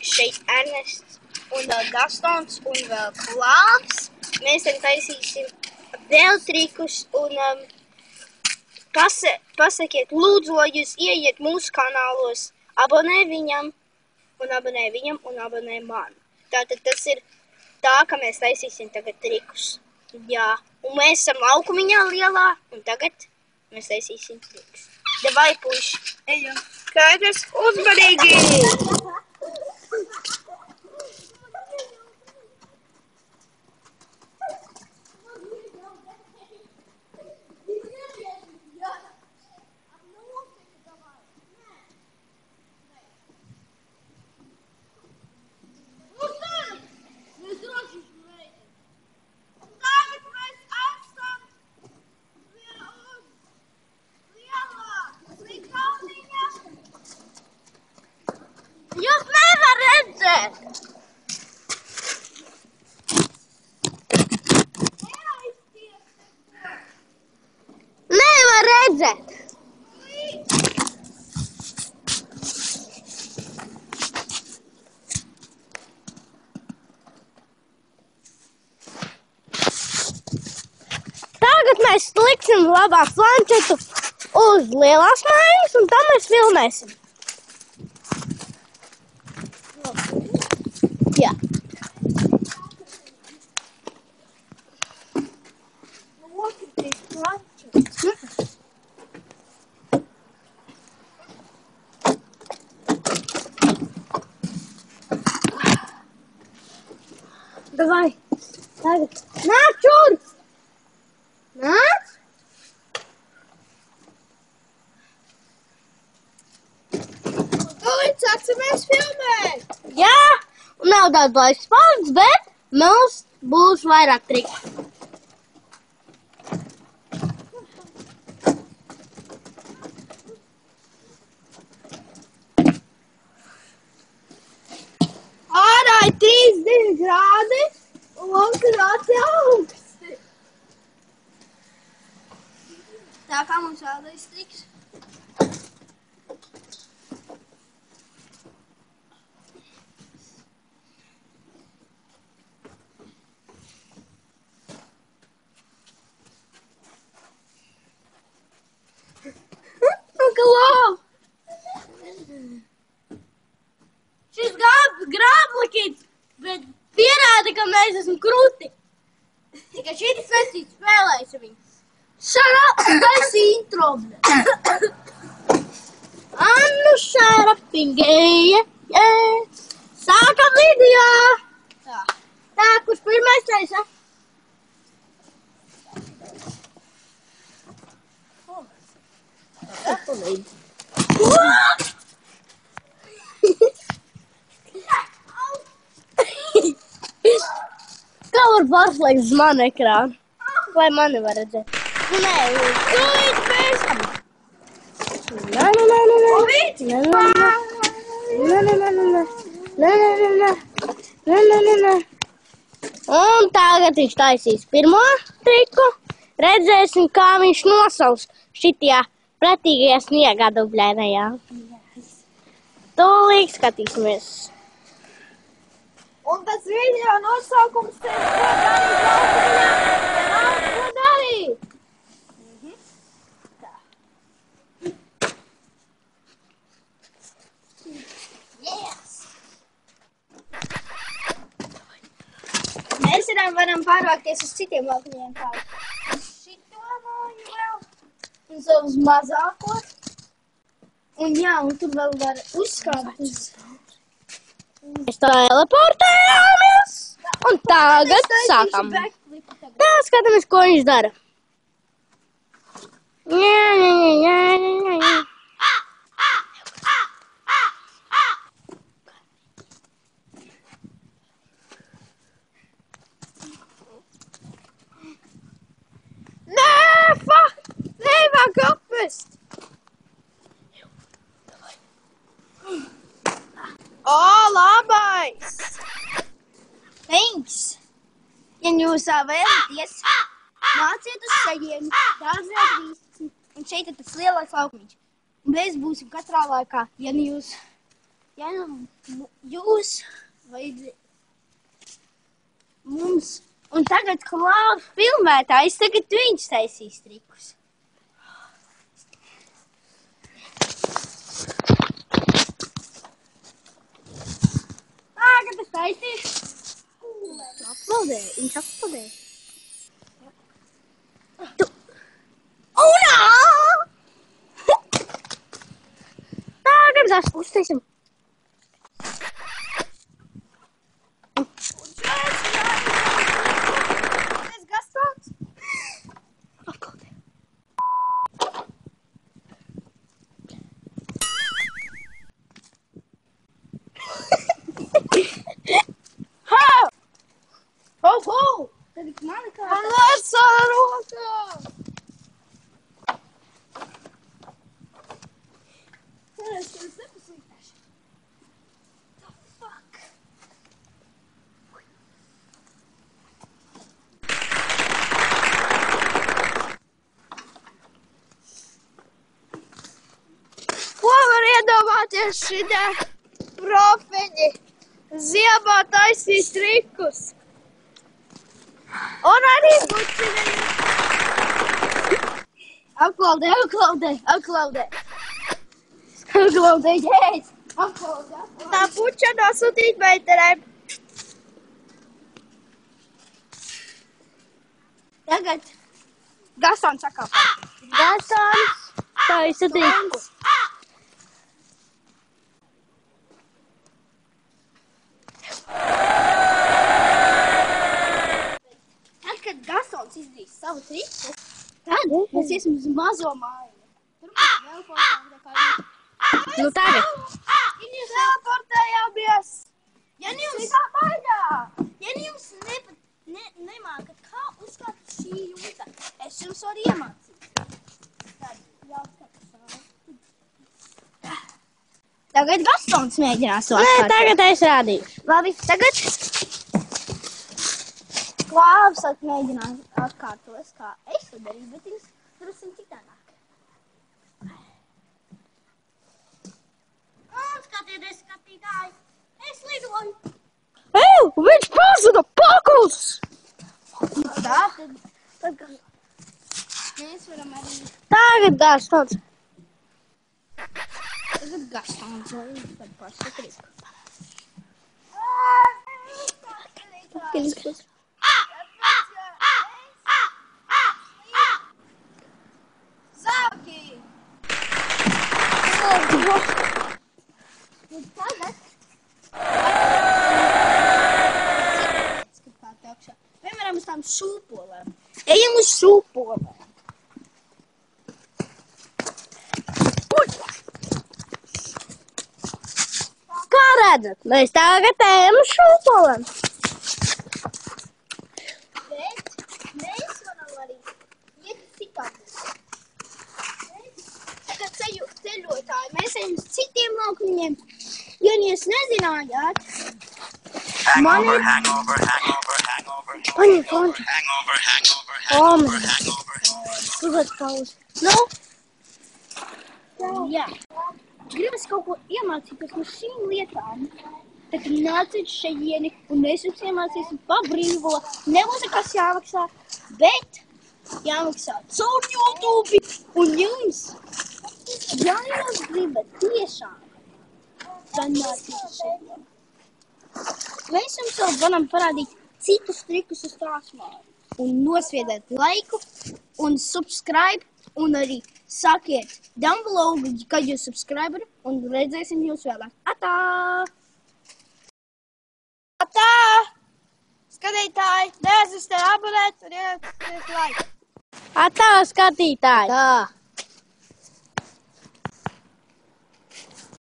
šeit Ernests un vēl Gastons un vēl Klāvs. Mēs tam taisīsim vēl trikus un pasakiet, lūdzu, lai jūs ieiet mūsu kanālos, abonē viņam un abonē man. Tātad tas ir tā, ka mēs taisīsim tagad trikus. Jā, un mēs esam laukumiņā lielā, un tagad mēs taisīsim trikus. Davai, puiši, ejam. Skaidrs, uzmanīgi! Jūs nevar redzēt! Nevar redzēt! Tagad mēs liksim labāk planšetu uz lielās mājas, un tam mēs filmēsim. Jā. Davai, tagad. Nāc, čur! Nāc! Tūlīt sāksimies filmēt! Jā, un nav daudz laiks paliks, bet mums būs vairāk triku. Ārā ir 32 grādi un mums ir ļoti augsti. Tā kā mums vēlreiz triks. Šis grāblakīts, bet pierāda, ka mēs esam kruti. Tikai šitas vecīt spēlēsim viņu. Šarā, taisi intro. Annu šarapingēja. Sākam video. Tā, kurš pirmais taisa? Kā var pārslēgt uz manu ekrānu? Lai mani var redzēt? Nē, tūlīt pēc tam. Un tagad viņš taisīs pirmo triku. Redzēsim, kā viņš nosauks šitajā pretīgajā sniegā dubļainajā. Tūlīt skatīsimies. Un tas video nosaukums ir, ko darīt laukumiņā, ja nav ko darīt. Yes! Mēs varam pārvākties uz citiem laukumiņiem tādu. Šito māju vēl. Un savus mazākos. Un jā, un tur vēl var uzskāpt uz... Mēs teleportējāmies, un tagad sākam. Tā, skatāmies, ko viņš dara. Nē, nevajag apvest! O, labais! Thanks! Ja jūs vēlaties, nāciet uz šajienu, dažreiz visi. Un šeit ir tas lielais laukumiņš. Un mēs būsim katrā laikā, ja jūs Ja nu jūs vajadzēja mums, un tagad Klaus filmētājs, tagad viņš taisīs trikus. Tagad es taisīšu. Aplaudēju, viņš aplaudēja. Unā! Tagad es uztaisim. Tagad mani kā... Man vārdsāra rokā! Es tev nepasītāšu. The fuck? Ko var iedomāties šitā profeņi? Ziemā taisīt trikus. Un arī bučinēju. Aplaudē, jēs. Aplaudē. Tā puča nosūtīt meiterēm. Tagad Gasons sakāpā. Gasons taisa trikus. Gasons izdarīs savu triku, tad mēs iesim uz mazo māju. Tur mēs vēl portējām. Nu tagad. Teleportējāmies. Ja jums nemākat, kā uzkāpt šī jumta, es jums varu iemācīt. Tad jāskatās. Tagad Gasons mēģinās to atkārtot. Nē, tagad es rādīšu. Labi, tagad... Klaus mēģinās atkārtos, kā es to darīju, bet viņš drusim citādāk. Skatieties, skatītāji, es lidoju. Viņš pazuda pakus! Tā? Tad mēs varam arī... Tagad Gasons. Tagad Gasons, vai viņš tad pasakrīt. Piemēram, uz tām šūpolēm. Ejam uz šūpolēm. Kā redzat, mēs tagad ejam uz šūpolēm. Bet mēs varam arī iet citādi. Tagad ceļotāji, mēs ejam uz citiem laukļiem. Ja jūs nezinājāt, Hangover. paņem fonu. Skribat pauzi. Nu? Jā. Gribas kaut ko iemācīties no šīm lietām. Tad nāciet šejieni un mēs jums iemācīsim pa brīvo. Nebūs nekas jāmaksā, bet jāmaksā caur YouTube. Un jums, ja jūs gribat tiešām, tad nāciet šeit. Mēs jums vēl varam parādīt citus trikus uz tās māju. Un nosviedēt laiku un subscribe un arī sakiet down below, kad jūs subscribe un redzēsim jūs vēlāk. Atā! Atā! Skatītāji, neaizmirstiet abonēt un ielikt laiku. Atā, skatītāji! Tā!